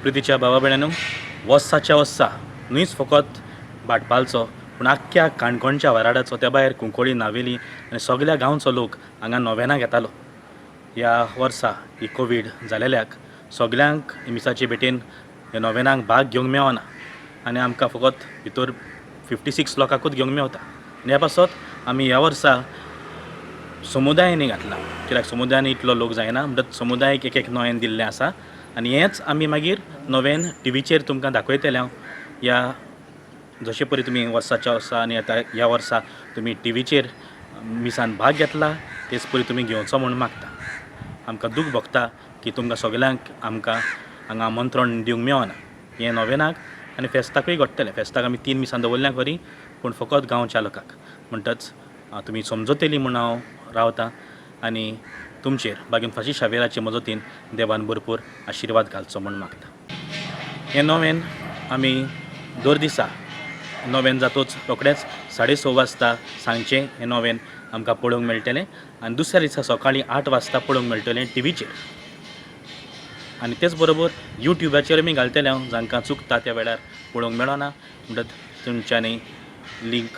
प्रितीच्या भावा भयणांनो, वर्साच्या वर्सा न्हूच फकत भाटपालचो पूण आख्ख्या काणकोणच्या वाराडाचो त्या भायर कुंकोळी नावेली आनी सगळ्या गांवचो लोक हांगा नोवेनाक येतालो. ह्या वर्सा ही कोवीड जालेल्याक सगळ्यांक मिसाचे भेटेन ह्या नोवेनाक भाग घेवंक मेळना आनी आमकां फकत भितर 56 लोकांकूच घेवंक मेवता. आनी ह्या पासत आमी ह्या वर्सा समुदायांनी घातला, कित्याक समुदायांनी इतलो लोक जायना म्हणटच समुदायाक एक नोवेन दिल्लें आसा आनी हेंच आमी मागीर नोवेन टीव्हीचेर तुमकां दाखयतले. हांव ह्या जशे परी तुमी वर्साच्या वर्सा आनी आतां ह्या वर्सा तुमी टीव्हीचेर मिसान भाग घेतला तेच परी तुमी घेवचो म्हणून मागता. आमकां दूख भोगता की तुमकां सगळ्यांक आमकां हांगा आमंत्रण दिवंक मेळना हें नोवेनाक आनी फेस्ताकूय घडटलें. फेस्ताक आमी 3 मिसान दवरल्यां खरी पूण फकत गांवच्या लोकांक म्हणटच तुमी समजतली म्हूण हांव रावतां आनी तुमचेर बागीन फाशी शावेराचे मजतीन देवान भरपूर आशिर्वाद घालचो म्हूण मागता. हें नोवेन आमी दर दिसा नोवेन जातूच रोखडेंच 6:30 वाजता सांजचें हें नोवेन आमकां पळोवंक मेळटलें आनी दुसऱ्या दिसा सकाळीं 8 वाजता पळोवंक मेळटलें टीव्हीचेर. आनी तेच बरोबर यूट्यूबाचेर आमी घालतले. हांव जांकां चुकता त्या वेळार पळोवंक मेळना म्हणटच तुमच्यांनी लिंक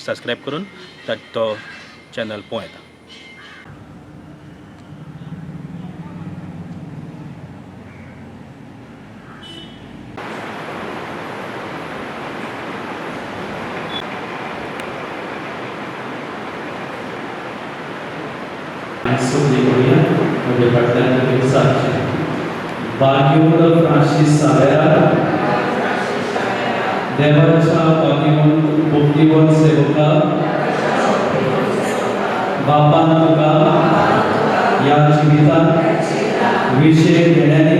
सबस्क्रायब करून तो चॅनल पळोवं येता. Barrio Francis Savera, देवाच्या भक्तिवन सेवका बापान तुका ह्या जिवितांत विशय घेण्यानी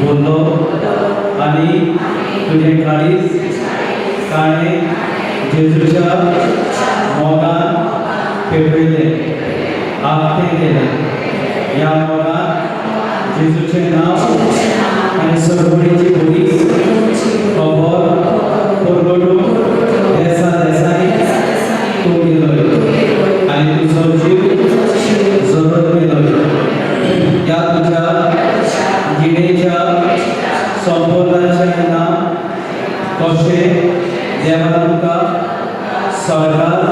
बोल्लो आनी तुजें काळीज ताणें जेजूच्या मोगान पेटयलें, आखतें केलें. ह्या मोगान जेजूचें नांव आनी सरभणीची बरी खबर परगटून देसा देसांनी तूं गेलोय आनी तुजो जीव जगत गेलोय. ह्या तुज्या जिणेच्या संपूर्णाचें नांव कशें देवान तुका स्वर्गांत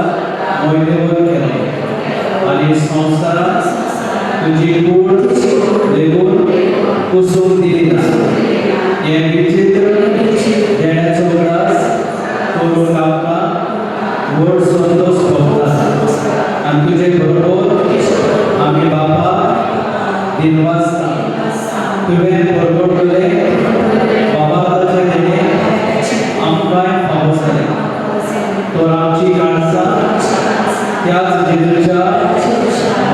मोयदेवर केलो आनी संवसारांत तुजी कूड लेगून कुसून दिली ना. हें विचित्र देण्याचो उगडास करून आमकां व्हड संतोश भोगता आनी तुजे बरोबर आमी बापा दिनवासता. तुवें परगटलें बाबाचें देणें आमकांय फावो जालें. तर आमची काळजां त्याच जेजूच्या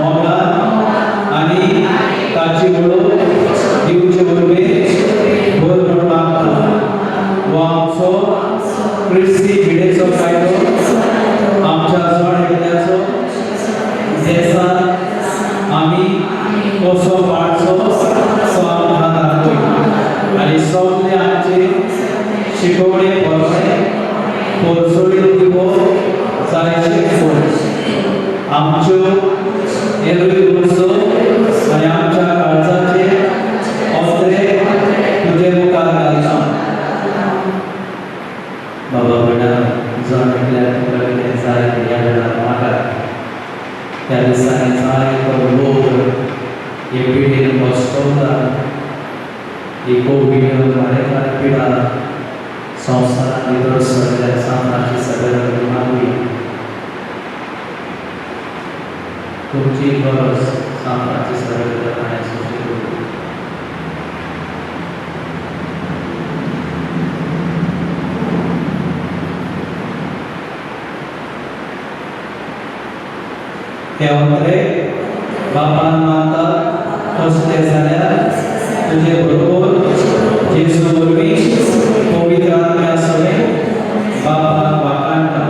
मोगान आनी ताची वळख दिवचे वरवीं भर म्हणून मागता. हो आमचो क्रिस्ती जिणेचो कायदो आमच्या जण एकल्याचो देसांत आमी कसो पाळचो तो आमकां दाखय आनी सगळे आमचे शिकवणे बरें परसोडीत दिवो जायचे फोर्स आमच्यो एरवी उर्सो आनी आमच्या काळजाचे अवतरे तुजे मुखार घालता. बाबा भयणा जण एकल्याक तुका कितें जाय तें ह्या वेळार मागात. त्या दिसांनी जायतो लोक हे पिडीन बसकवता. ही कोवीड मारेकार पिडा संवसारांत भितर सरल्या सामनाची सगळ्यांक मागली. तुमची गरज सामनाची सगळ्यांक करण्याची हे अंतरे बापान मागता कसले जाल्यार तुजे बरोबर जेजू वरवीं पवित्र आत्म्या सगळे बापाक वाकाणटा.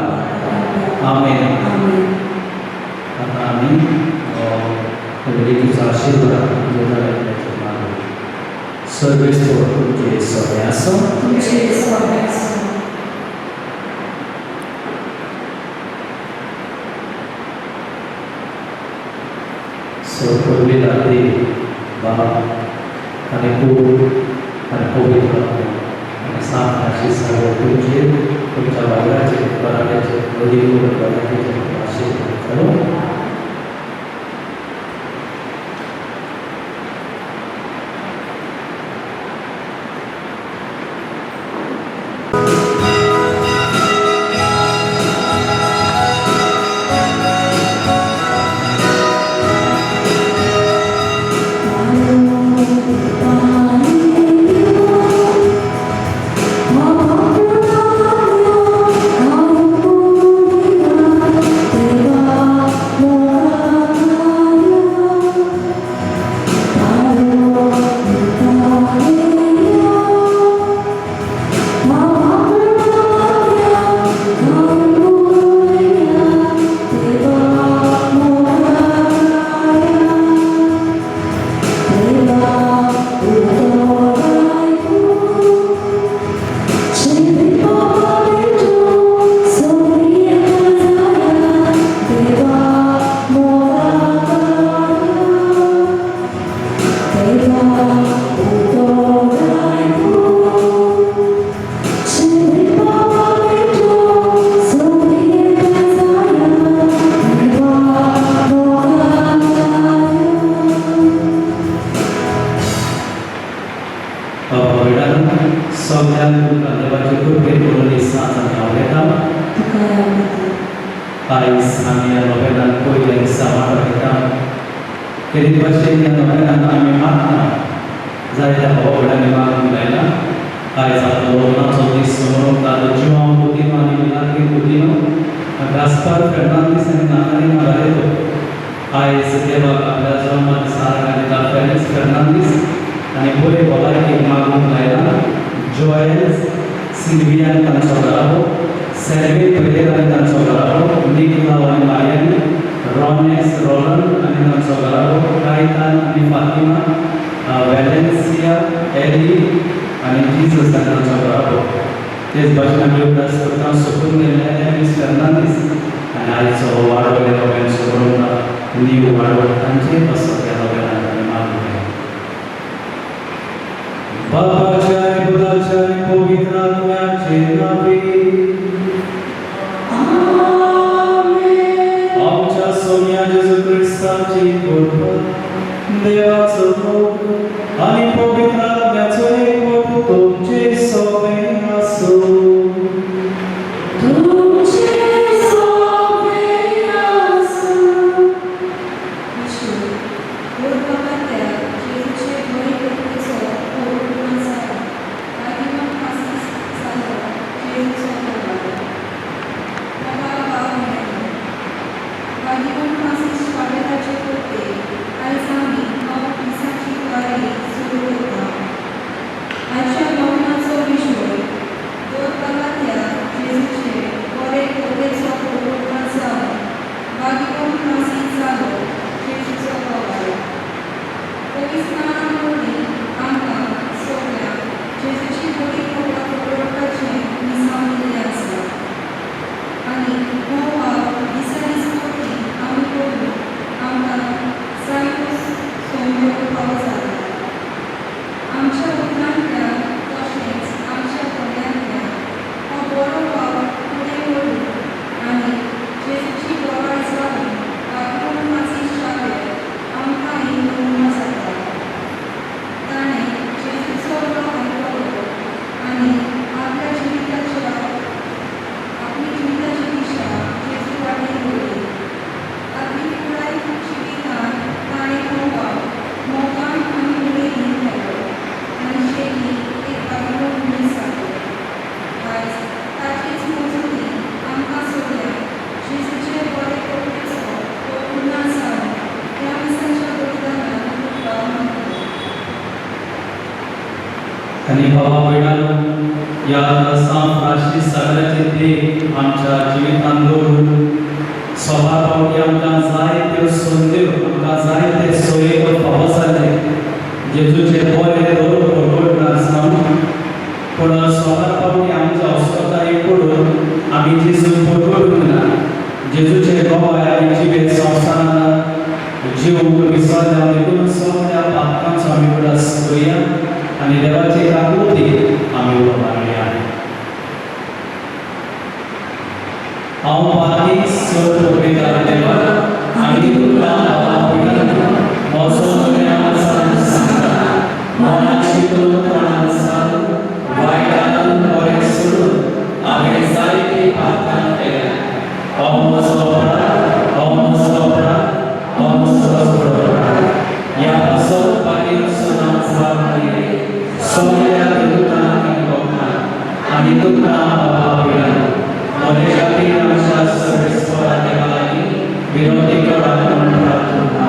आमेन. आतां आमी तुजो आशिर्वाद सर्वेस्वर तुमचे सगळे आसूं. सो पवित्र बाप आनी खूब आनी पवित्र आनी साफ आशीष सर्व तुमच्या वांगडाचेर बराबरचेर मदीं बराबरचेर आशीर्वाद करूं. Ais आम्ही या नोवेलान पयले दिसा वाटयता केदी भाशेन या नोवेलान आमी मागता जायत्या भावडांनी मागूंक लायला. आयज आपलो लग्नाचो दीस समोरून ताजो जिवांव कुदिनो आनी मिलाग्री कुदिनो गास्पर फेर्नांदीस आनी नाताली मारारेतो. आयज देवाक आपल्या जल्मा दिसाक घालिता फेलिक्स फेर्नांदीस आनी बरे भलायकेक मागूंक लायला. जोएल सिल्विया तांचो घराबो, Sergei Pereira आणि तांचो घराबो, निकोला आणि मारियानी, रॉनेस रोलंड आणि तांचो घराबो, कायतान आणि फातिमा, वेलेन्सिया एली आणि जीसस तांचो घराबो. तेच भाशेन आमी उदास करता सोपून गेल्ले एलिस फेर्नांदीस आनी आयचो वाडवले नोवेल सोडून नीव वाडवड तांचे असो त्या नोवेलान आमी मागूंक लायला. बापाच्या आनी पुताच्या आनी पवित्र आत्म्याचे नांवे आमच्या सोन्या जेजू क्रिस्ताची कृपा, देवाचो मोग आनी पवित्र आत्म्याचो एकवट तुमचे सगळे आसूं. आणि भावा भयणांनो, या सांत आशीष सगळ्याचे देख आमच्या जिवितांत दवरून स्वभाव पावटी आमकां जाय त्यो संद्यो आमकां जाय ते सोयी करपाक जाले जेजूचे बरे दवर भरभर आसा. पूण स्वभाव पावटी आमच्या अस्पताळी पडून आमी जेजू भरभरूंक ना. जेजूचे गोवाय आमी जिवे संवसारांत जीव विसरल्या देखून सगळ्या पातकांचो आमी उदास करुया. आणि देवाची काकुती आम्ही उभं मारली आहे. हांव पाती सर पवित्र देवा आणि तुका मोसो सांगता मनाची तोंडान सांग वायटान बरें सोडून हांवें जायती प्रार्थना केल्या. ओम सोपरा ओम सोपरा ओम सोपरा या असो पाटील सुनाम सावली सोन्या दुतांनी कोकणा आणि तुका बाबापिला मोरे जाती आमच्या सर्वेश्वरा देवानी विनोदी करा म्हणून प्रार्थना.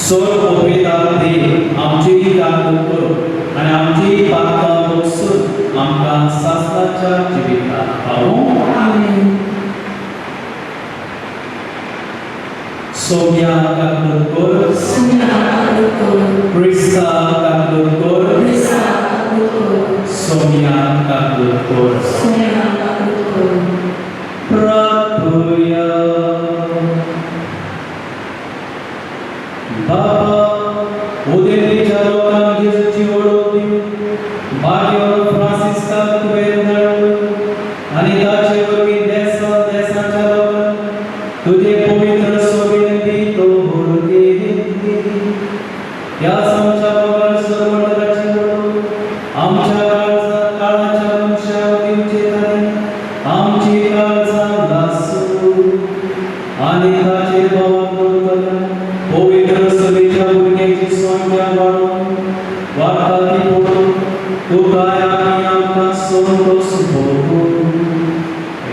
सोर पवित्र देव आमची काकू करू आणि आमची पातळ बसून आमकां सासणाच्या जिवितात पावो. आमेन. सोम्या काकू कर क्रिस्ता काकू कर सोम्या काकू कर प्रार्थूया. बाबा उदेतीच्या लोकांक येशूची ओळख दिव. भाग्यवान फ्रांसिस्काक तुवें धाडून आनी ताचे वरवीं देशाच्या लोकांक तुजे पवित्र सोबीन दितो भुरगे ह्या आमच्या भगवान सर्वमंडळाची ओळख आमच्या काळाच्या मनशावर दिवचे तारी आमची काळजां दासू आनी ताचे भावाक करतले पवित्र सभेच्या भुरग्याची संख्या वाडून वाडटा ती पळोवन तुकाय आनी आमकां संतोष भोगू.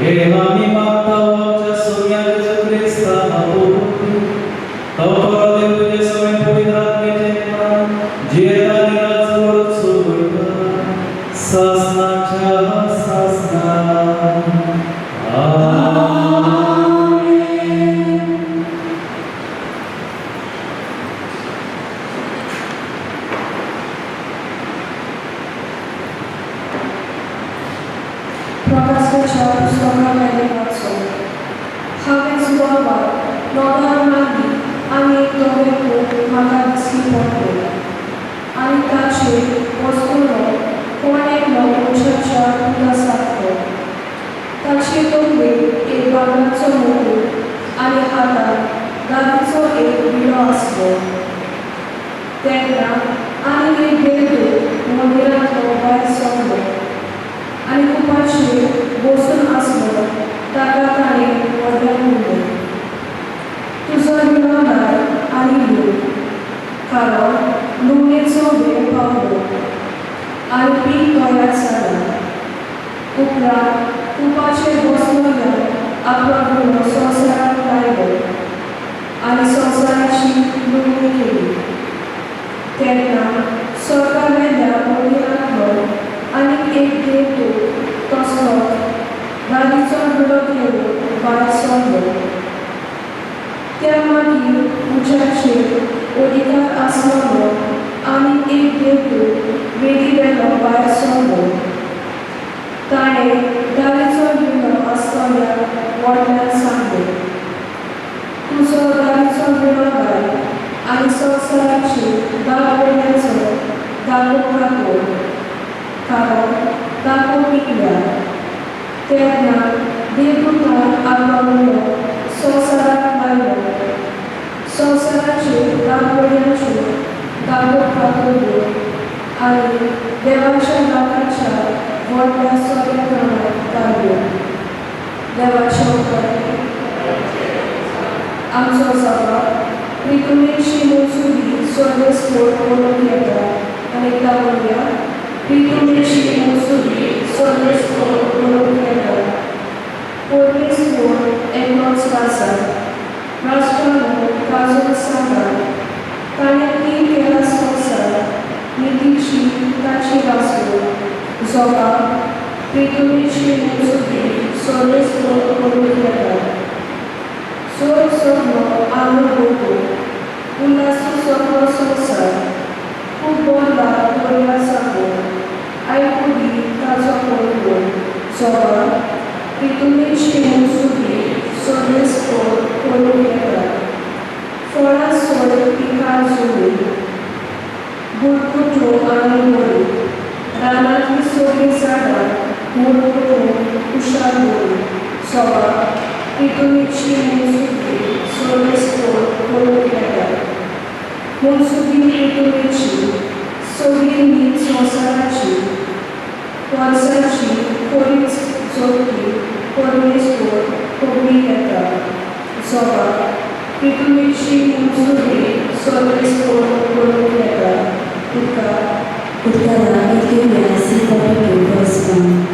हे आमी मागता आमच्या सोन्या क्रिस्ता देव तुझे सगळे पवित्र आत्मेचे प्राण जियेता निराच वरच सोडटा सासणाच्या सासना. प्रवासाच्या पुस्तकामध्ये वाचो. हांवें सुवाळा नोंदार मारली आनी एक दोळे म्हाका दिसली पडले आनी ताचेर वस्तूलो कोण एकलो मनशाच्या फुला सारको. ताचे तोंडेर एक बाबराचो मुकुट आनी हातांत दादीचो एक विडो आसलो. तेन्ना आनी एक देवदूत मंदिरांतलो भायर सरलो आनी खुपाशेर बसून आसलो. ताका ताणें व्हडल्यान म्हणलें, तुजो विडो लाय आनी लूट, कारण लुणेचो वेळ पावलो आनी पीक गोंयांत जालां. उपरांत खुपाचेर बसलोल्या आपलो विडो संवसाराक लायलो आनी संवसाराची लुणणी केली. तेन्ना स्वर्गावेल्या मंदिरांतलो आनी एक देवदूत तसलोच दादीचो विडो घेवन भायर सरलो. त्या मागीर उज्याचेर अधिकार आसलोलो आनी एक देवदूत वेदी वेलो भायर सरलो. ताणें दादीचो विडो आसलोल्या व्हडल्यान सांगलें, तुजो दादीचो विडो लाय आनी संवसाराची दाखोवण्याचो दाखो घातलो, कारण दाखो पिकल्या. तेन्ना देवदूतान आपलो विडो संवसाराक लायलो. संवसाराचेर दाखोवण्याच्यो दाखो घातल्यो आनी देवाच्या लाखाच्या व्हडल्या सोयेप्रमाणे काडल्यो. देवाचे उपकार. आमचो सभाग प्रितुमेची मोसुरी स्वर्गस्फोट करून येता आनी तावल्या प्रितुमेची मोसुरी स्वर्गस्फोट करून येता. परमेश्वर एकलोच आसा. राष्ट्रांनो काजून सांगा, ताणें ती केला संवसार नितीची ताची वासू जोगा प्रितुमेची मोसुरी स्वर्गस्फोट करून येता. सोर सगळो आलो होतो उल्हासू सगळो संवसार खूब बोरला दर्या सांगो आयकुडी ताचो पळलो जोगा प्रितुमेची मोसुरी स्वर्गस्फोट करून येता. फळां सोड पिकां जोडी गुडगुड्यो आनी वडी सगळीं झाडां मूळ करून हुशार करून सोवा पितुळेची मुनसुद्दी सोडस्कोर करून घेतात. मुनसुद्दी पितुळेची सगळीं न्हीद संवसाराची वर्साची कोरीच जोडपी परमेश्वर कोगळी येता. सोवा पितुळेची मुनसुद्दी सोडस्कोर करून घेतात. Utkara Etheria C42 verse 1.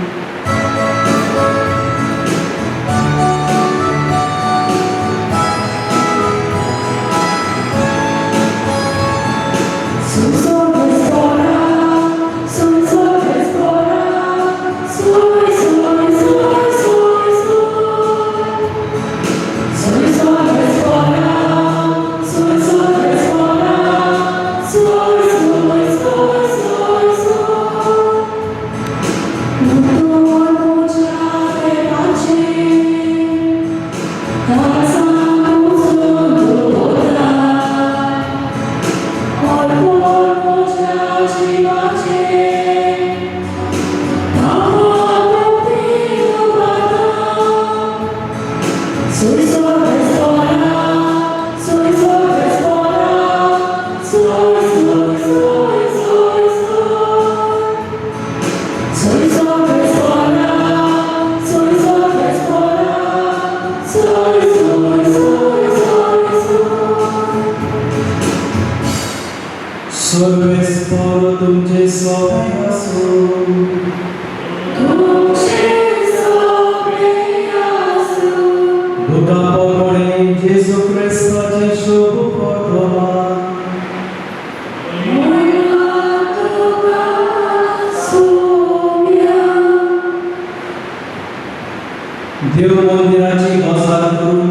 देव मंदिराची गजाल करून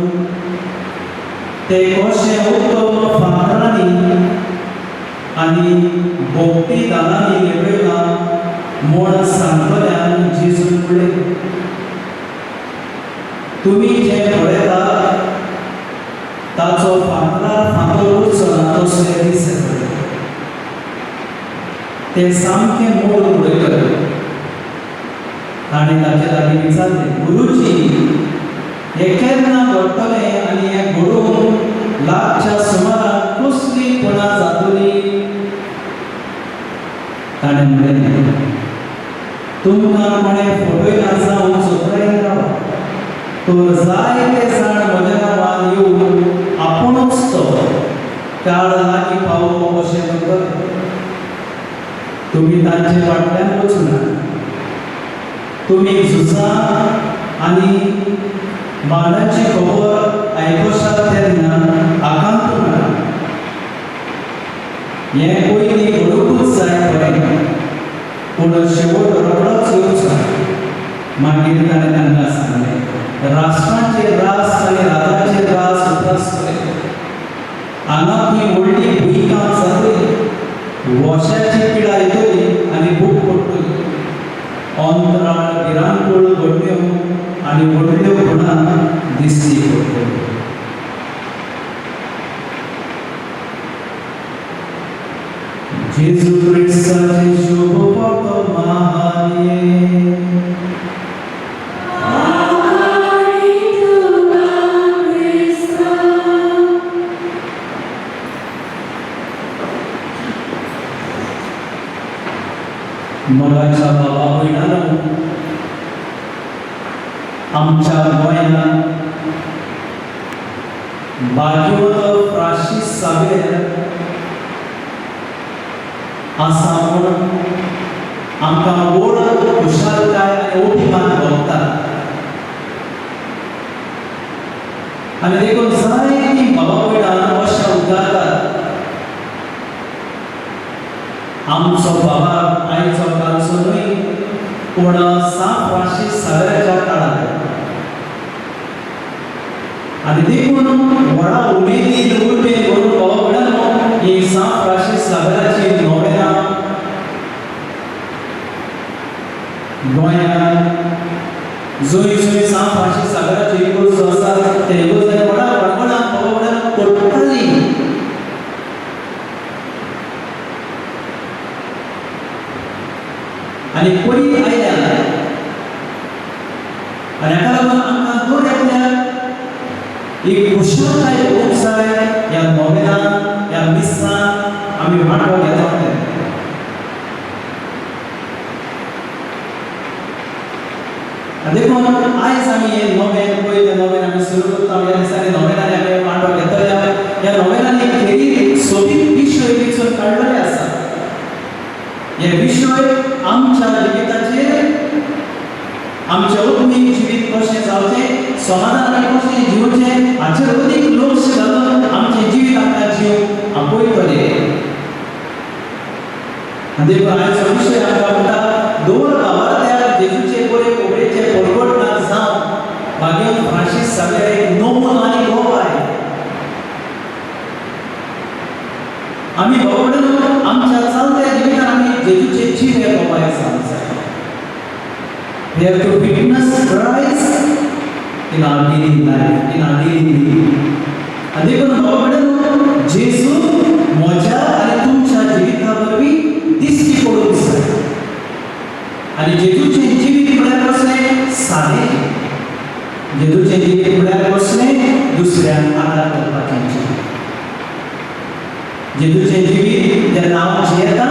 ते कशें उत्तम फातरांनी आनी भोगती दानांनी निवयला म्हूण सांगतल्यान जेजून म्हणलें, तुमी जें पळयतात ताचो फातरार फातर उरचो ना तसले दीस येतले. ते सामकें मोड उडयतले. ताणें ताचे लागीं विचारलें, गुरुजी हें केन्ना घडटलें आनी हें घडोवंक लागच्या सुमाराक कसली पणां जातली? ताणें म्हणलें, तुमकां कोणें फटयना जावं सोत्रायन रावा, तर जायते जाण म्हज्या नांवान येवन आपुणूच तो काळ लागीं पावलो अशें म्हणटले. तुमी तांचे फाटल्यान वचूना. तुमी झुजा आनी मांडाची खबर आयकशात तेन्ना आकांतू ना. हें पयलीं घडोवंकूच जाय खरें, पूण शेवट रोखडोच येवचो. मागीर ताणें तांकां सांगलें, राष्ट्रांचेर रास आनी राजाचेर रास उपासतले. हांगा खंय व्हडली भुंयकां जातली, वोशाची पिडा येतली आनी भूक पडटली. अंतराळ भिरांकूळ घडण्यो आनी व्हडल्यो गुणां दिसची पडटल्यो. जेजू क्रिस्ताचे शुभ पडतो महाये. मगाच्या बाबा भयणानो, आमच्या गोंयांत भाग्यवंत फ्रांसीस सावेर आसा म्हूण आमकां व्हड खुशालकाय आनी अभिमान भोगता. आनी देखून जायतीं बाबा भयणां अशें उद्गारतात, आमचो बाबा आयचो कालचो न्हय, पूण सांत फ्रांसीस सावेराच्या काळांत. आनी देखून व्हडा उमेदीन उर्बेन करून बाबा भयणानो ही सांत फ्रांसीस सावेराची नोवेलां गोंयांत जंय जंय सांत फ्रांसीस सावेराची इगर्ज आसा ते इगर्जेन व्हडा व्हडपणान बाबा भयणानो करतालीं. आनी पडी आयल्या आनी हाका लागून आमकां दर एकल्याक एक खुशालकाय भोगूंक जाय ह्या नोवेलान ह्या मिसान आमी वांटो घेता तें देखून आयज आमी हे नोवेल पयलें नोवेल आमी सुरू करता ह्या दिसांनी नोवेलांनी आमी वांटो घेतले ह्या नोवेलांनी खेरीत सोबीत विशय वेंचून काडलेले आसा हे विशय आमच्या जिविताचेर आमचे आत्मीक जिवीत कशें जावचें समाधान आमी कशें जिवचें हाचेर अदीक लक्ष घालून आमचें जिवीत आमकां जीव आपयतले देखून आयचो विशय आमकां म्हणटा दोन भावार्थ्याक जेजूचे बरे खोबरेचे परगटणार जावन मागीर फ्रांसीस सावेर नोमून आनी गोवाय आमी भोवडून आमच्या चलत्या जिवितान आमी जेजूचे जीव हे गोवाय जावंक जाय We have to witness Christ in our daily life, in our daily living. आणि देखून भोवडून जेजू म्हज्या आनी तुमच्या जिविता वरवीं दिश्टी पडूंक जाय आनी जेजूचें जिवीत म्हळ्यार कसलें सादें जेजूचें जिवीत म्हळ्यार कसलें दुसऱ्यांक आदार करपाचें जेजूचें जिवीत जेन्ना हांव जियेता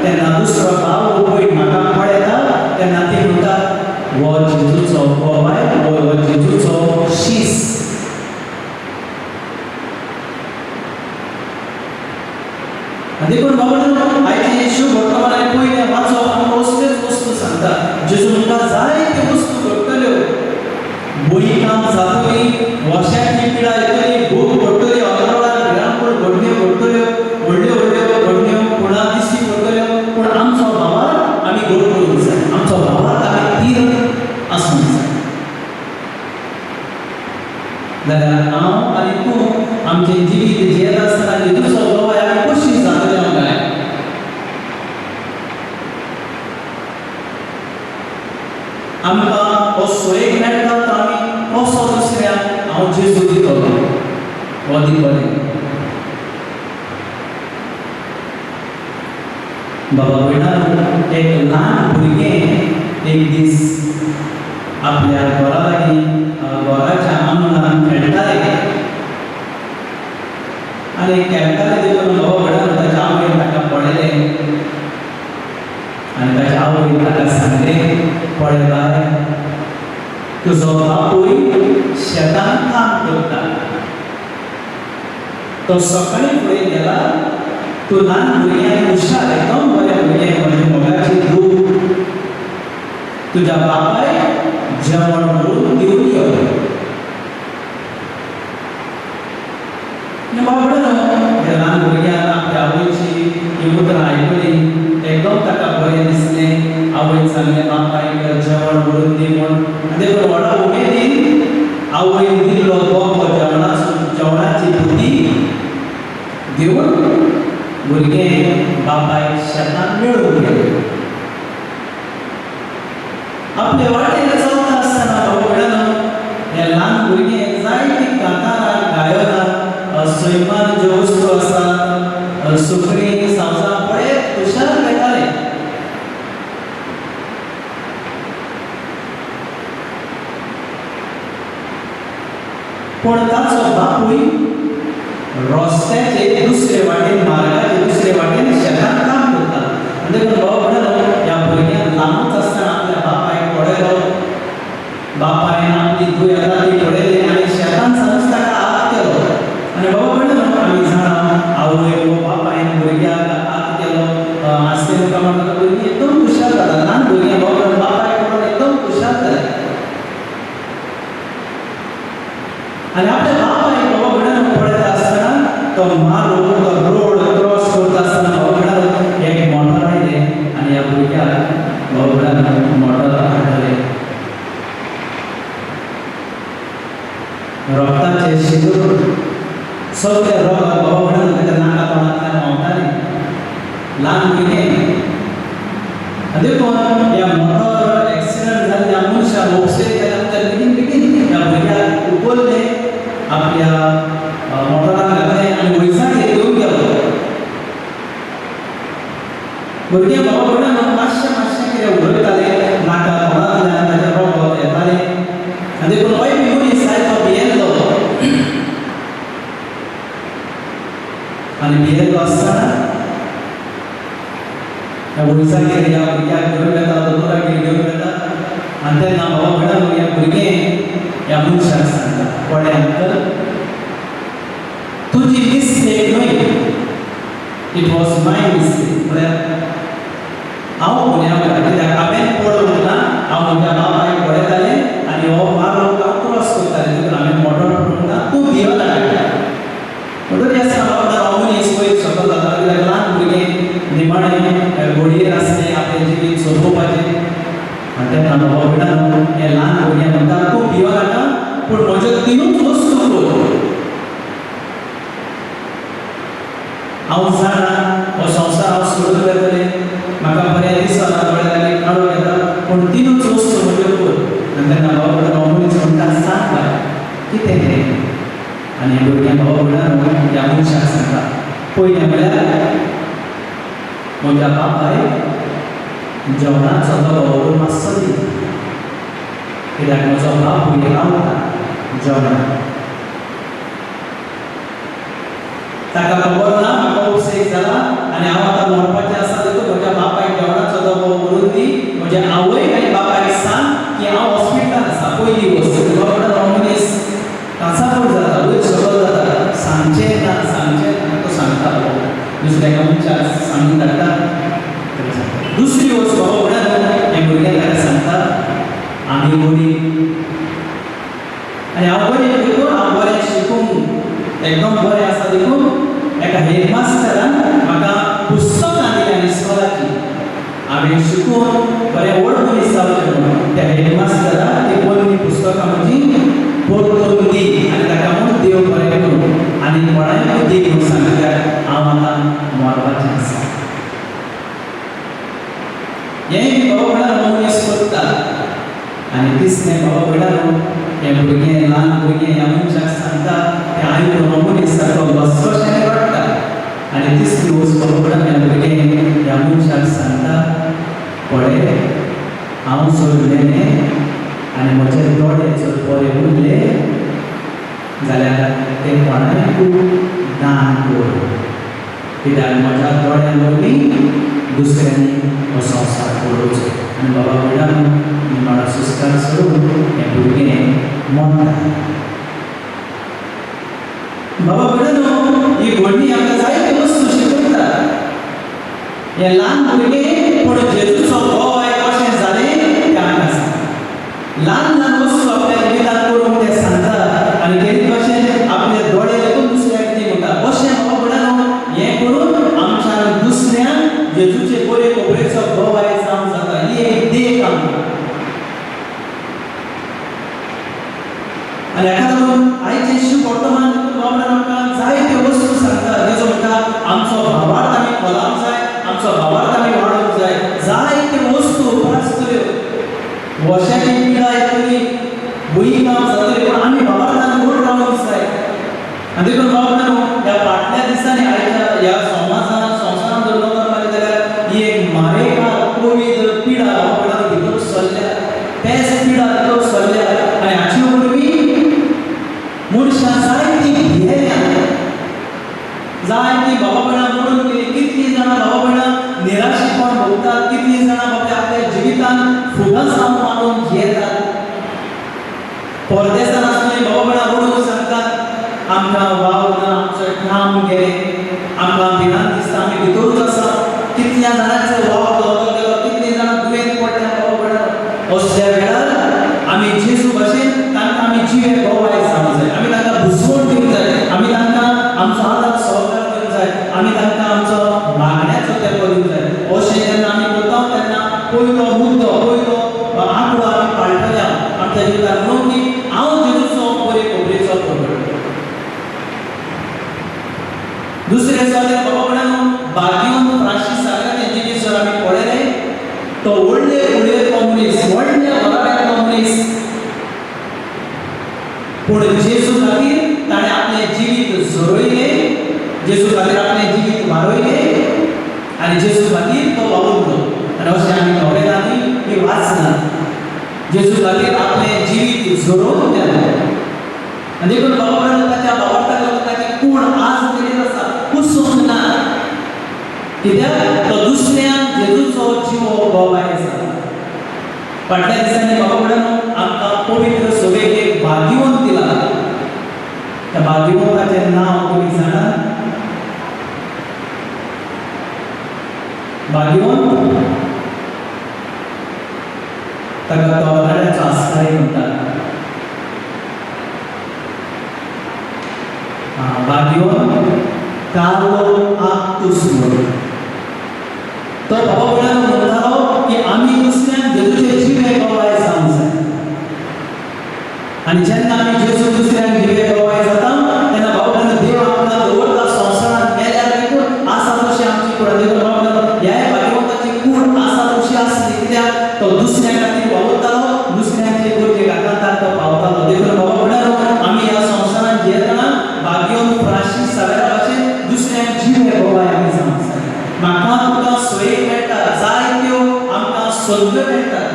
तेन्ना दुसरो भाव भयण म्हाका पळयता तेन्ना ती म्हणटा हो जेजूचो गोवाय हो जेजूचो शीस देखून बाबा आयचे शुभ वर्तमानान पयलें वाचप आमकां असल्योच वस्तू सांगता जेजू तुमकां जायत्यो वस्तू घडटल्यो बरी काम जातली वर्षाची पिडा येतली भूक घडटली अंतराळार भिरांकूळ घडण्यो घडटल्यो व्हडल्यो व्हडल्यो घडण्यो कोणा दिसती पडटल्यो पूण आमचो भावार आमी घड करूंक जाय आमचो भावार आमी तीर आसूंक जाय जाल्यार हांव आनी तूं आमचें जिवीत जियेत आसतना जेजूचो गोवाय आमी कशीं जातले काय आमकां हो सोयेक मेळटा तो आमी कसो दुसऱ्याक हांव जेजू दितलो हो दितले बाबा भयणां एक ल्हान भुरगें एक दीस आपल्या घरा लागीं घराच्या आंगणान खेळटाले आनी खेळटाले देखून बाबा भयणां ताच्या आवयन ताका पळयलें आनी ताच्या आवयन ताका सांगलें पळय बाय तुजो बापूय शेतान काम करता तो सकाळीं फुडें गेला तूं ल्हान भुरग्याक हुशार एकदम बरें भुरगें म्हजे मोगाची दूख तुज्या बापाय जेवण म्हणून दिवून यो बाबडो त्या ल्हान भुरग्यान आपल्या आवयची ही उतरां आयकली एकदम ताका बरें दिसलें आवयन सांगलें बापायक जेवण म्हणून दी म्हूण देखून व्हडा उमेदीन आवयन दिल्लो तो जेवणाची बुद्धी दिवन भुरगें बापायक शेतान मेळून गेलें आपले वाटेन चलता आसतना बाबड्यान हें ल्हान भुरगें जायतीं कांतारां गायनां सैमान ज्यो वस्तू आसात सुकणीं सावजां पळयत हुशार घेताले पूण ताचो बापूय रस्त्याचे दुसरे वाटेन मार्गाचे दुसरे वाटेन शेतान काम करता देखून बाबड्यान ह्या भुरग्यान ल्हानूच आसतना आपल्या बापायक पळयलो बापायन आपली दुयेंतां ती पळयली आनी शेतान सामूच ताका आत केलो आनी बाबा म्हणटा आमी जाणा आवय बापायन भुरग्याक आत केलो आसले तुका म्हणटा भुरगीं एकदम हुशार जाता ल्हान भुरगीं बापायक पळोवन एकदम हुशार जाले आनी आपल्या बापायक बाबा म्हणटा पळयता आसतना तो मार्ग तो रोड क्रॉस करता आसतना बाबा म्हणटा एक मोटर आयलें आनी ह्या भुरग्याक बाबा म्हणटा मोटर हाडले रक्ताचे शिदूर सगळे रगत बाबा म्हणून ताच्या नाका तोंडांतल्यान व्हांवतालें ल्हान भुरगें देखून ह्या मोटर एक्सिडंट जाल्ल्या मनशाक उपसेत केल्या बेगीन बेगीन ह्या भुरग्याक उखल्लें आपल्या मोटरान घातलें आनी वयसाचेर घेवन गेलो भुरगें बाबा म्हणून मातशें मातशें कितें ह्या भुरग्याक ह्या भुरग्याक घेवन येता दोतोराक घेवन येता आनी तेन्ना बाबा म्हणटा ह्या भुरगें ह्या मनशाक सांगता पळय अंकल तुजी मिस्टेक न्हय इट वॉज माय मिस्टेक म्हळ्यार हांव पुण्या वयता कित्याक हांवें पळोवंक ना हांव म्हज्या बापायक पळयतालें आनी हो मारो हांव क्रॉस करतालें देखून हांवें मोटोर पळोवंक ना तूं भियो लागला म्हणटकीर आसा बाबा हांव मनीस पयर सकल जाता कित्याक ल्हान भुरगें निमाणें घोडयेर आसलें आपलें जिवीत सोंपोवपाचें आनी तेन्ना बाबा म्हणटा हें ल्हान भुरगें म्हणटा तूं भियो नाका पूण म्हज्यो तिनूच वस्तू कर हांव जाणा हो संवसार हांव सोडून वयतलें म्हाका बरें दिसना थोडे जागे काडून येता पूण तिनूच वस्तू म्हज्यो कर आनी तेन्ना बाबा म्हणटा हो मनीस म्हणटा सांग बाय कितें तें आनी ह्या भुरग्यान बाबा म्हणटा ह्या मनशाक सांगता पयलें म्हळ्यार म्हज्या बापायक जेवणाचो डबो मातसो दी कित्याक म्हजो बाप पयलीं रावता जेवणाक ताका खबर ना म्हाका उपसेक जाला आनी हांव आतां मरपाचें आसा देखून म्हज्या बापायक जेवणाचो डबो व्हरून दी म्हज्या आवयक आनी बापायक सांग की हांव हॉस्पिटलांत आसा पयली वस्त बाबा हो मनीस कांसापूर जाता वयर सकल जाता सांगचें ना तो सांगता दुसऱ्या एका मनशाक सांगून धाडटा दुसरी वस्त बाबा म्हणटा हें भुरग्याक ताका सांगता आमी बरी आनी हांव बरें देखून हांव बरें शिकूंक एकदम बरें आसा देखून एका हेडमास्टरान म्हाका पुस्तकां दिल्यां इस्कॉलाची हांवें शिकून बरें व्हड मनीस जावचें म्हणून त्या हेडमास्टरान ती पयलीं पुस्तकां म्हजी परतून दी आनी ताका म्हूण देव बरें करूं आनी कोणाय दी म्हणून सांगल्यार हांव आतां मरपाचें आसा हें बाबा म्हणल्यार हो मनीस करता आनी तिसरें बाबा म्हणल्यार हें भुरगें ल्हान भुरगें ह्या मनशाक सांगता तें आयकून हो मनीस सारको घसघशेन रडटा आनी तिसरी वस्त बाबा म्हणल्यार हें भुरगें ह्या मनशाक सांगता पळय हांव सोडलें आनी म्हजे दोळे जर बरे उरले जाल्यार ते कोणाय तूं दान कर कित्याक म्हज्या दोळ्यां वरवीं दुसऱ्यांनी हो संवसार पळोवचो आनी बाबा म्हणटा निमाणो सुस्कार सोडून हें भुरगें मरता बाबा म्हणटा ही घडणी आमकां जायत्यो वस्तू शिकयता हें ल्हान भुरगें पूण जेजूचो गोवाय कशें जालें तें आमकां सांगता ल्हान ल्हान वस्तू आपल्या जिवितांत करूंक ते सांगता आनी तेच भशेन आपले दोळे देखून दुसऱ्याक दी म्हणटा अशें बाबा म्हणटा हें करून आमच्यान दुसऱ्यांक जेजूचे बरे खबरेचो गोवाय जावंक जाता ही एक देख आमकां आनी हाका लागून आयचे शिव वर्तमान बाबा आमकां जायत्यो वस्तू सांगता जेजो म्हणटा आमचो भावार्थ आमी खोलावंक जाय आमचो भावार्थ आमी वाडोवंक जाय जायत्यो वस्तू वाचतल्यो वर्षाची पिळा येतली भुंयकाम जातली पूण आमी भावार्थान गोड रावंक जाय आनी देखून बाबा ह्या फाटल्या दिसांनी आयच्या ह्या समाजान संवसारान जर नदर मारली जाल्यार ही एक मारेकार कोवीड पिडा बाबा भितर सरल्या पेस पिडा भितर सरल्या आनी हाचे वरवीं मनशां जायतीं भियेल्यां जायतीं बाबा म्हणून कितलीं जाणां बाबा म्हणून निराशेपण भोगतात कितलीं जाणां बाबा आपल्या जिवितांत फुगस मारून जियेतात परदेसांत आसतलीं बाबा रडून सांगतात आमकां वाव ना आमचें काम गेलें आमकां भिरांत दिसता आमी भितरूच आसा कितल्या जाणांचो वाव दोतोर गेलो कितलीं जाणां दुयेंत पडल्या बाबा असल्या वेळार आमी जेजू भशेन तांकां आमी जिवे गोवाय जावंक जाय आमी तांकां बुजवण दिवंक जाय आमी तांकां आमचो आदार सहकार दिवंक जाय आमी तांकां आमचो मागण्याचो तेंको दिवंक जाय अशें जेन्ना आमी करता तेन्ना पयलो मुद्दो पयलो आंकडो आमी पाळटले आमच्या जिवितांत म्हणून की हांव जेजूचो बरे खबरेचो खबर दुसरे जाल्यार बाबा म्हणून भाग्यवंत फ्रांसीस सागाचें जिवीत जर आमी पळयलें तो व्हडले उडेर मनीस व्हडले वराड्याचो मनीस पूण जेजू खातीर ताणें आपलें जिवीत झरोयलें जेजू खातीर आपलें जिवीत मारयलें आनी जेजू खातीर तो वावुरलो आनी अशें आमी नोवेलांनी ही वाचनात जेजू खातीर आपलें जिवीत झरोवन दिलें आनी देखून बाबा ताच्या भावार्थाक लागून ताची कूड आज मेरेन आसा कुसूंक ना कित्याक तो दुसऱ्यांक जेजू फाटल्या दिसांनी बाबा म्हणून आमकां पवित्र सभेक एक भाग्यवंत दिला. त्या भाग्यवंताचें नांव तुमी जाणात? भाग्यवंत ताका तोरणाऱ्याचो आस्काई म्हणटात. भाग्यवंत कार्लो आक्तुस्मर. तो बाबा म्हणटालो की आमी दुसऱ्यांक जेजूचे जिवे गवाय जावंक जाय. आनी जेन्ना आमी जेजू दुसऱ्यांक जिवे गवाय जाता तेन्ना बाबा देव आमकां दवरता संवसारांत मेल्यार देखून आसा तशी आमची कूड. देखून बाबा ह्या भाग्यवंताची कूड आसा तशी आसली कित्याक तो दुसऱ्या खातीर वावुरतालो, दुसऱ्यांचे गरजे गांठांत तो पावतालो. देखून बाबा म्हणटालो आमी ह्या संवसारांत जियेतना भाग्यवंत फ्रांसीस सावेरा भाशेन दुसऱ्यांक जिवे गवाय आमी जावंक जाय. म्हाका तुका सोयी मेळटा, जायत्यो आमकां संद्यो मेळटात.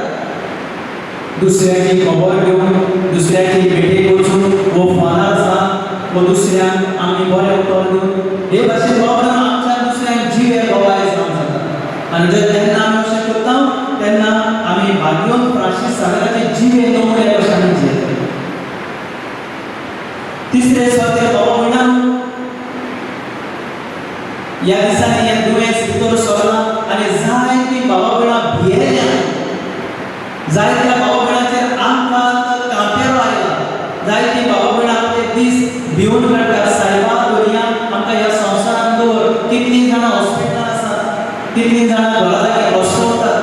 दुसऱ्याची खबर घेवन, दुसऱ्याची भेटी वचून, वो फोनार जावन, वो दुसऱ्यांक आमी बरें उतर दिवन हे भाशेन बाबा आमच्या दुसऱ्यांक जिवे गवाय जावंक जाता. आनी जर जेन्ना आमी अशें करता तेन्ना आमी भाग्यवंत फ्रांसीस सावेराचे जिवे नमुने कशे आमी जियेता. तिसरे स्वातेर बाबा म्हणटा ह्या दिसांनी हें दुयेंस भितर सरलां आनी जायतीं बाबा भयणां भियेल्या. जायत्या बाबा भयणांचेर आमकां कांतेरो आयला. जायतीं बाबा भयणां आपले दीस भिवन काडटात. सायबा दर्यांत आमकां ह्या संवसारांत दवर. कितलीं जाणां हॉस्पिटलांत आसात, कितलीं जाणां घरा लागीं बसवतात.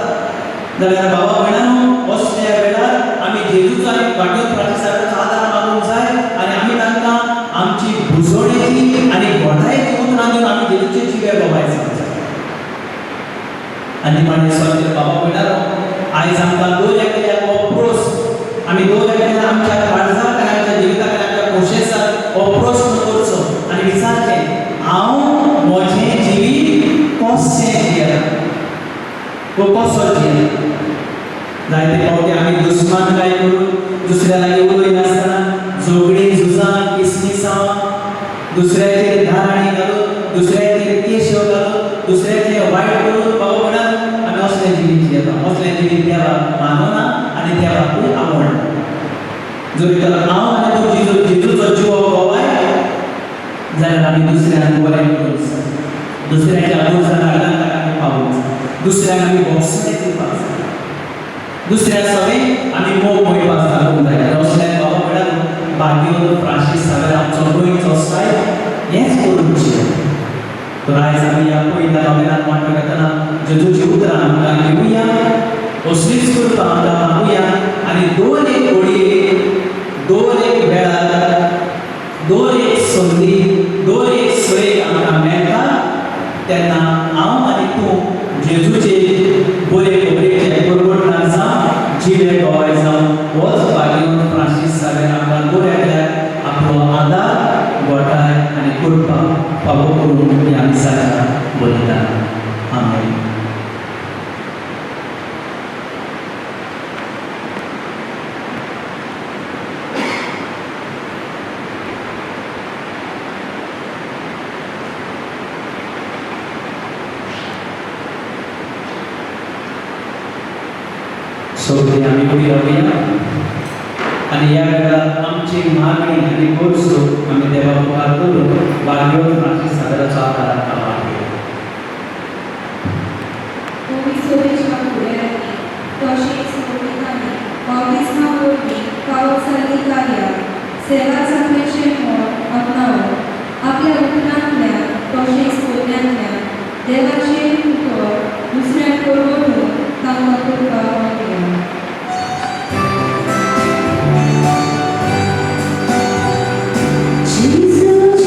जाल्यार बाबा भयणांनो असल्या वेळार आमी जेजूचो आनी भाग्यवंत फ्रांसीसाचो आदार मागूंक जाय आनी आमी तांकां आमची भुजोडेची आनी घोटायेची उतरां दिवन आमी जेजूचे जिवे गवाय जावंक जाय. आनी मागीर स्वातेर बाबा भयणांनो आयज आमकां दोन एकल्याक अप्रोस आमी दोन एकल्याक आमच्या काळजाक आनी आमच्या जिविताक आनी आमच्या कोशेसाक अप्रोस करचो आनी विचारचें हांव म्हजें जिवीत कशें जियेलां, वो कसो जियेलां. जायते फावटी आमी दुस्मानकाय करून दुसऱ्या लागीं उलयनासतना झगडीं झुजां किसमिसां दुसऱ्याचेर धाराणी घालून, दुसऱ्याचेर केशव घालून, दुसऱ्याचें वायट करून बाबा म्हणटात आमी असलें जिवीत जियेता. असलें जिवीत देवाक मानना आनी देवाकूय आवडना. जर तर हांव आनी तूं जेजूचो जिवो गवाय जाल्यार आमी दुसऱ्यांक बरें करूंक जाय. दुसऱ्याच्या अडचण आयल्यार ताका आमी पावूंक जाय. दुसऱ्यांक आमी भोगसणे दिवपाक जाय. दुसऱ्या सवेक आमी मोग मेळपाक लागूंक जाय. असल्याक बाबा म्हणटात भाग्यवंत फ्रांसीस सावेरा आमचो गोंयचो सायब हेंच करून जियेता. तर आयज आमी ह्या पयल्या नोवेनांत वांटो घेतना जेजूची उतरां आमकां घेवया, असलीच कृपा आमकां मागुया आनी दोन एक घडये, दोन एक वेळार, दोन एक संदी, दोन एक सयेक आमकां मेळटा तेन्ना हांव आनी तूं जेजूचे बरे खबरेचे बरोबर जावन जिवे गवाय जावन होच भाग्यवंत फ्रांसीस सावेरा आमकां दोन एकल्याक आपलो आदार, घोटाय आनी कृपा फावो करून ह्या दिसाच्या बलिदान. आमेन. सगळीं आमी उडी रावया आनी ह्या वेळार आमची मागणी आनी गोरजो आमी देवा मुखार करून भाग्यवंत फ्रांसीस सावेराचो आदार आमकां मागया. भविष्यवेच्या फुडें तशेंच लोकांनी बावटीस्मा वरवीं पावत जाल्लीं कार्यां सेवा चांचणेचें मोल आपणावप आपल्या उतरांतल्यान तशेंच कोयल्यांतल्यान देवाचें उतर दुसऱ्यांक परवडून तांकां करपाक मागया. Jesus,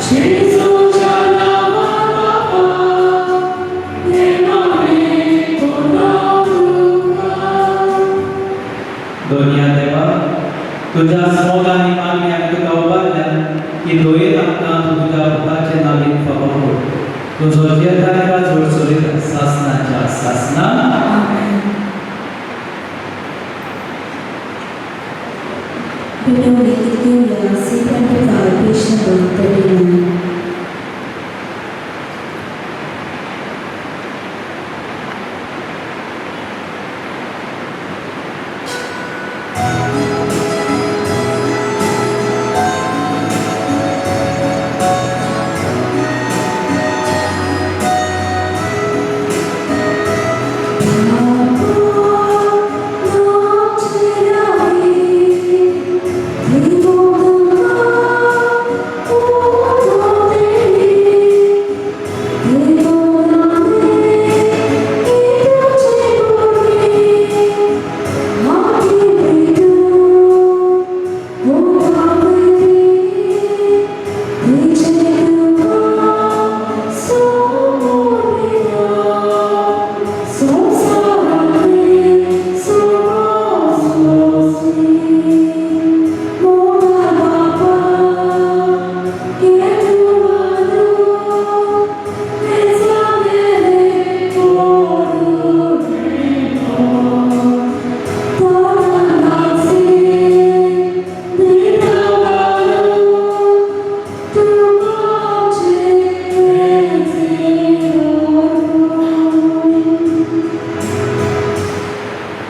दोनिया देवा तुझ्या मोगाने मागणी आमी तुका उबारल्या की दोयेर आमकां तुझ्या पुताचे नावीन फबो तुझो जेतायरा जोडसोरीत सासनाच्या सासना Peduli Kitulia Sipantukai Krishna Bhaktarina.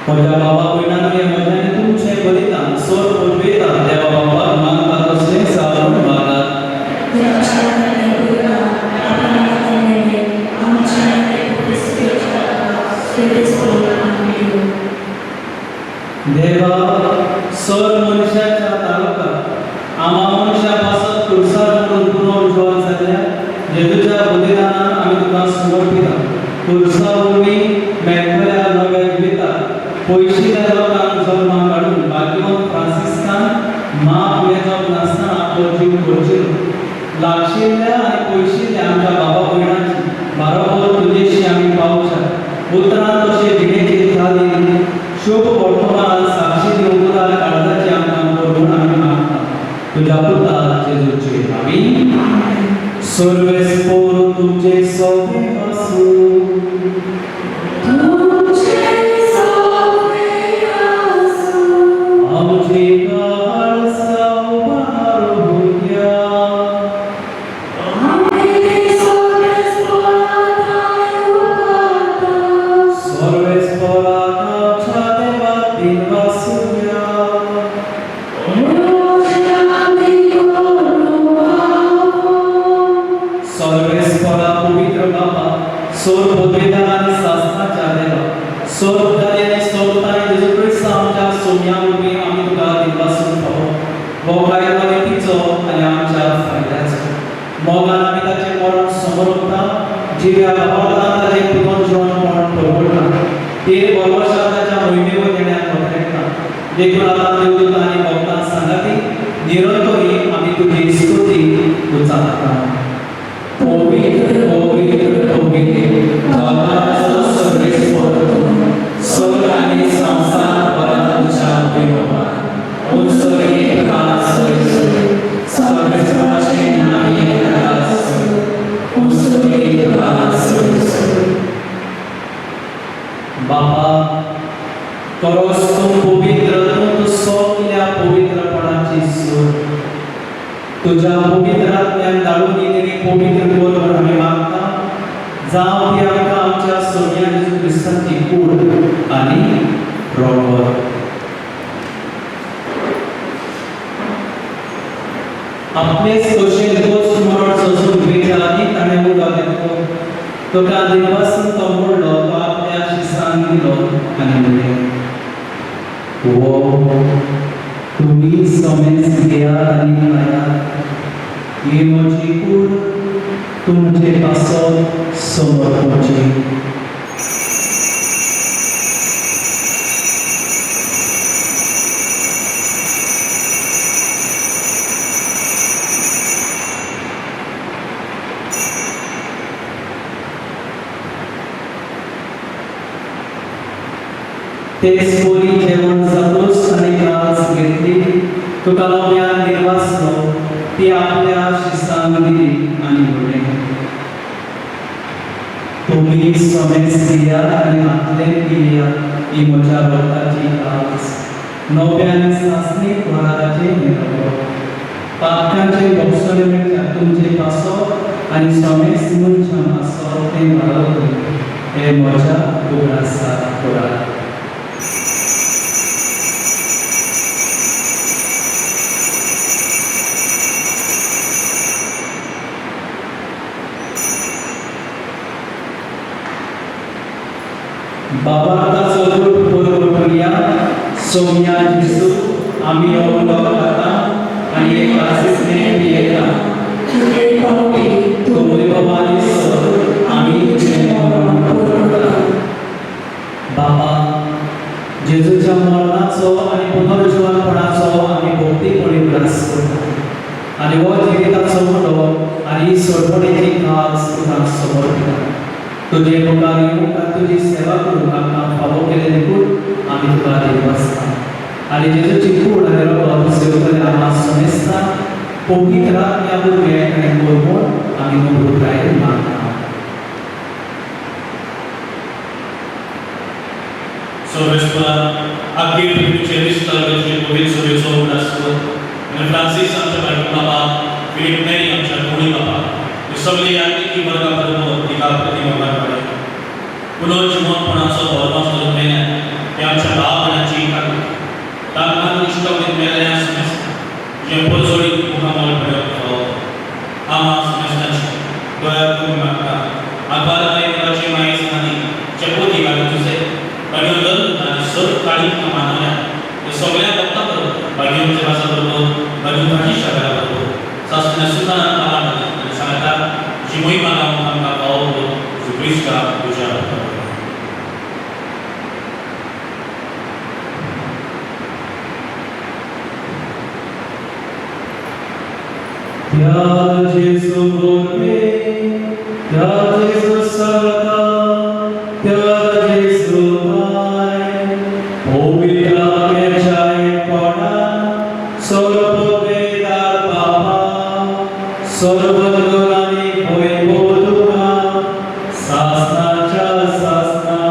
माझ्या बाबा कोयनाने मजाने तुमचे बलिदान सोर उद्वेता देवा बाबा मान पातोसले सावरून बागात देवा सोर मनुष्याच्या तालुका आम्हा मनुष्यापासून तुळसार म्हणून पुनर्जीवन झाल्या जेजूच्या बलिदानान आम्ही तुका समर्पिता तुळसा भूमी मेघल्या नव्या जिविता पयशीच्या लोकांक जल्मा काढून बाकीवन फ्रांसिस्कान मा पुण्याचो नासतना आपलो जीव करचिलो लागशिल्ल्या आनी पयशिल्ल्या आमच्या बाबा भयणांची बारोबर तुजेशी आमी पावच्यात उतरां तशें भिणेची थाली शुभ वर्तमान साक्षी दिवंक काळजाची आमकां करून आमी मागता तुझ्या पुता जेजूचे आमीन सर्वेस पोर तुमचे सोबे आसूं आमची काळ सावबार होया सर्वेस पोराच्या देवा दिनवासूया सर्वेस पोरा पवित्र बाबा सोर बोधेदा आणि शास्त्राच्या देवा सोर उदार्याने सोरताय जेजू ख्रिस्त आमच्या सोन्या मुली आम्ही तुका दिनवासून पावो भोगायवाने तिचो आणि आमच्या फायद्याचो मोगान आम्ही ताचे मरण समोर उरता जिव्या बाबाला ताचे पुनर्जीवन म्हणून परवडटा ते बरोबरच्या मोहिमेवर येण्यात पत्रेकता देखून आता देवदूत आणि भक्तां सांगाती निरंतरी आम्ही तुझी स्तुती उचालता पवित्र पवित्र पवित्र बाबाचो सर्वेस्वर स्वर्ग आणि संसार बरांच्या देवान उत्सर्गे कासरे सर्वेस्वराचे नामे दास उत्सर्गे कासरे बाबा करोस तू पवित्र तू सगळ्या पवित्रपणाची सूर तुझ्या पवित्र आत्म्यान धाडून दिलेली पवित्र बोलवण आम्ही मागता जावं ती आमकां आमच्या सोन्या जेजू ख्रिस्ताची कूड आनी रोगवर आपलेच तोशे दोस्त मरण सोसून भेटा आनी ताणें उडोवले तुका दिनवासून तो मोडलो तो आपल्या शिसांक दिलो आनी म्हणलें वो तुम्ही समेस घेयात आनी खायात ही म्हजी कूड तुमचे पासो समर्पणची ते स्पोरी जेवण जातोच आणि ग्लास घेतली तुका नव्या निर्वासलो ती आपल्या शिष्यांक दिली आणि म्हणले तुम्ही समेस दिया आणि हातले दिया ही म्हज्या रक्ताची कास नव्यान सासणीक वराचे मेळो पातकांचे भक्षण मेळटा तुमचे पासो आणि समेस मुंच्या मासो ते मारवली हे म्हज्या उगडासा कोरा बाबाचा स्वरूप पूर्वप्रिया सोम्या जिसू आम्ही अवलंब करता आणि एक आशिषने येता तुझे पावले तुमचे भवानी सर आम्ही तुझे मरण पूर्ण बाबा जेजूच्या मरणाचो आणि पुनरुज्जीवनपणाचो आम्ही भोवतीपणी उल्हास करता आणि हो जिविताचो मोडो आणि सोडपणेची खास तुका समर्पिता तुझे मुखार येऊन तुझी सेवा करून आमकां फावो केले देखून आम्ही तुका देवस्ता आणि जेजूची कूड आणि रगत सेवकले आम्हा समेस्ता पवित्र आत्म्या भुरगे आणि गोरमोड आम्ही नोंदवताय मागता सर्वेस्परा आगे पृथ्वीचे विस्ताराचे पवित्र सभेचो उदासो आणि फ्रांसिस आमच्या बायको बाबा फिलिप नेरी आमच्या कोणी बाबा हे सगळे यात्रिकी वर्गाबरोबर एका प्रतिमा पडले पुनर्जीवनपणाचो भरवस करून मेल्या ते आमच्या भावनाची काकू ताकमान इष्टवतीत मेल्या समस्या जे परजोडी मुखामोल पडलो आम्हा समस्यांची दया करून मागता आभारमय देवाची माये समाधी चपोती घालून तुझे भाग्योदल आणि सर्व काळी मानवल्या हे सगळ्या भक्तांबरोबर भाग्योदल देवाबरोबर भाग्योदाची शब्दाबरोबर शास्त्रीय सुधारणा आणि सांगता जी मोहिमा लावून आमकां पावलो जुक्रिस्ता तुझ्या त्या जेसू बोले त्या जेसू सरता त्या जेसू माय पवित्र आत्म्याच्या एकपणा सर्व वेदार बाबा सर्व गुणांनी वैभव तुका सासनाच्या सासना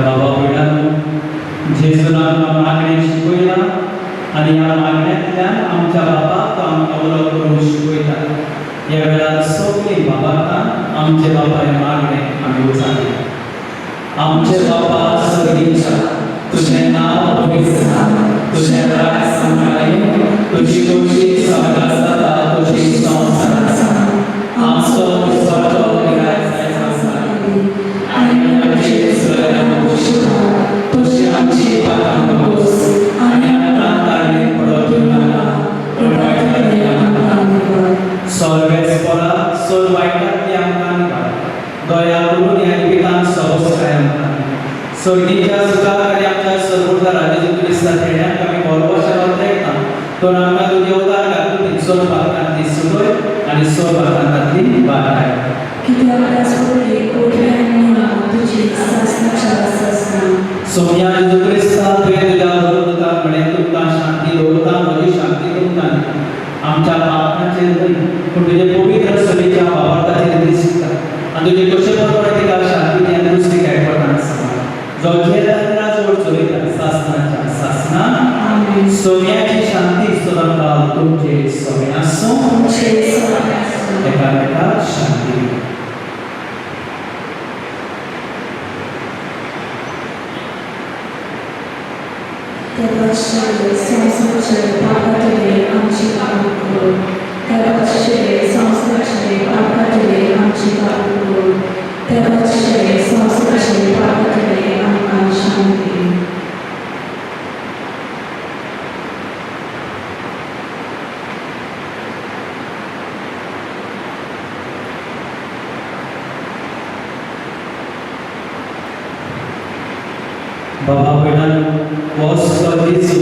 बाबा पिढ्यान जेजून आमकां मागणे शिकयला आनी ह्या मागण्यांतल्यान आमच्या बापाक तो आमकां उलो करून शिकयता ह्या वेळार सगळीं बाबाकान आमचे बाबा हे मागणे आमी उचारले आमचे बाबा सगळींच्या तुझें नांव पवित्र तुझें राज संभाळे तुजी खुशी सगळ्या जाता तुजी संवसार आमचो दिसपाचो गिरायक जायचा आसा आनी आमची तुझी आमची पात्रां नकोस आनी आमकां ताळये पडत नाका सर्वेस्परा सोर वायटांतली आमकां निवाड दया करून ह्या पितान सबस्काय आमकां सर्गीच्या सुखार आनी आमच्या सर्वोद्दार जेजू क्रिस्ता खेड्यांक आमी बरोवशें तेंका तर आमकां तुजे उदार घालून सोर पात्रांतली सुरय आनी सोर पात्रांतली बाराय कित्याक आसले कोठे आनी तुझी सासनाच्या सासना सोम्या जेजू क्रिस्ता तुवें तुज्या बरोवता म्हळ्यार तुमकां शांती दवरता म्हजी शांती तुमकां आमच्या पापांचेर न्हय पूण तुजे पवित्र सभेच्या वावरताचेर दिसता आनी तुजे कशे प्रमाणे तिका शांती आनी दृश्टी आयकपणान सांग जो जेदारा जोड चलयता सासनाच्या सासना सोम्याची शांती सदांकाळ तुमचे सोम्या आसूं एकामेकाक शांती Terbaşşere sansaçere parkatele amçı kapıkulu. Terbaşşere sansaçere parkatele amçı kapıkulu. Terbaşşere sansaçere parkatele amkan şanti. बाबा पिढ्यान हो जेजू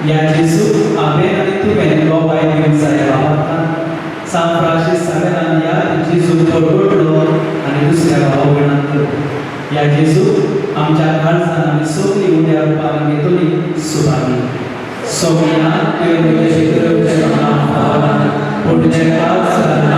ह्या जेजू हांवें आनी तुवें हो वायट घेवन जाय बाबा सान फ्रांसीस सावेरान या जेजू परगटलो आनी दुसऱ्या भाव भयणांक या जेजू आमच्या काळजान आमी सगळीं उड्या रुपान घेतली सुभागी सोमिया तुवें शिकरच्या भावान पुढचे काळ सदां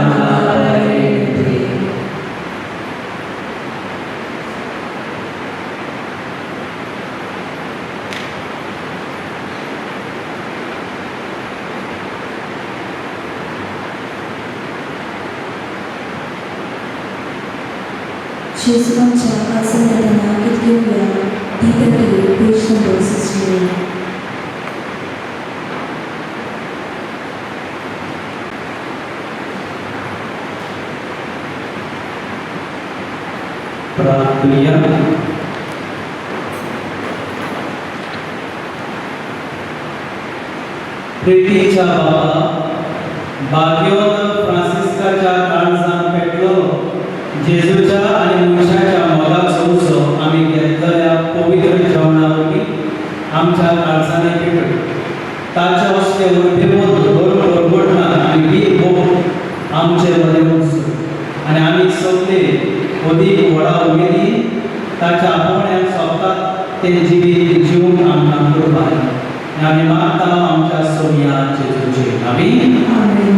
Jesu'च्या कासनातना गीत घेऊया धीतकी पेज नंबर 68. प्रार्थना प्रितीच्या बाबा भाग्यवंत फ्रांसिस्काच्या काळजान पेटलो जेजूच्या आणि मनशाच्या मोगाचो उत्सव आमी घेतलेल्या पवित्र जेवणा वरवीं आमच्या काळजांनी पेटलो ताचे हस्ते परगटना आनी गीत भोग आमचे मदें उत्सव आनी आमी सगळे अदीक व्हडा उमेदी ताच्या आपोवण्याक सोबतात ते जिवीत जिवन आमकां करपाक आमी मागता आमच्या सोमिया जेजूचे आमीन आमेन.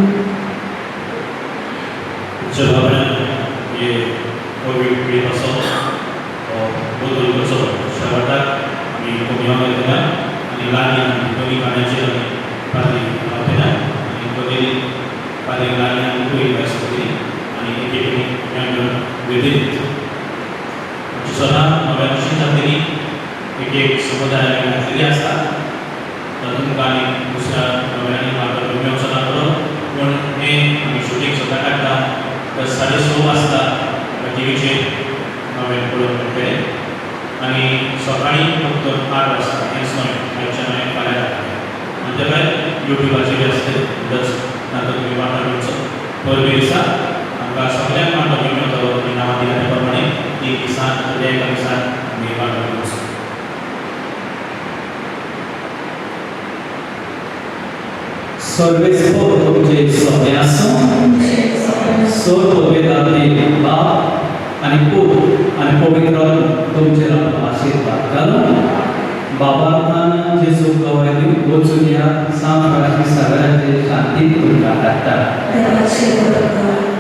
जब आपण ये कोविड पीरियड असो बदल कसो शेवटाक आमी कोमियां घेतल्या आनी लागीं दोनी गाण्याचेर आमी पाद्री रावतले आनी पयली पाद्री लागीं आमी पयली भास केली आनी एक एक मेंबर वेदीत आमची सदां नव्या वर्षी जातली एक समुदाय घातलेली आसता तातूंत आनी दुसऱ्या नव्यानी म्हाका रोमियो सदां करो पूण हे आमी शुटींग सदां काडटा तर 6:30 वाजता टीव्हीचेर हांवें पळोवन मेळटलें आनी सकाळीं फक्त 8 वाजता हेंच न्हय आयच्या न्हय फाल्यां जातलें आनी ते भायर युट्यूबाचेर आसता उदक तातूंत तुमी वांटो घेवचो परबी दिसा आमकां सगळ्यांक वांटो घेवन येतलो आनी नांवां दिल्या त्या प्रमाणे एक दिसान एका दिसान आमी वांटो घेवचो सर्वेस्पो तुमचे सगळे आसूं सर्व वेदांतले बाप आनी पूत आनी पवित्र तुमचेर आपलो आशिर्वाद घालूं बाबार्थान जेजू गवळ्यांनी वचून या सान फ्रांसीस सावेराचे शांतीक तुमकां धाडटा देवाचे बरोबर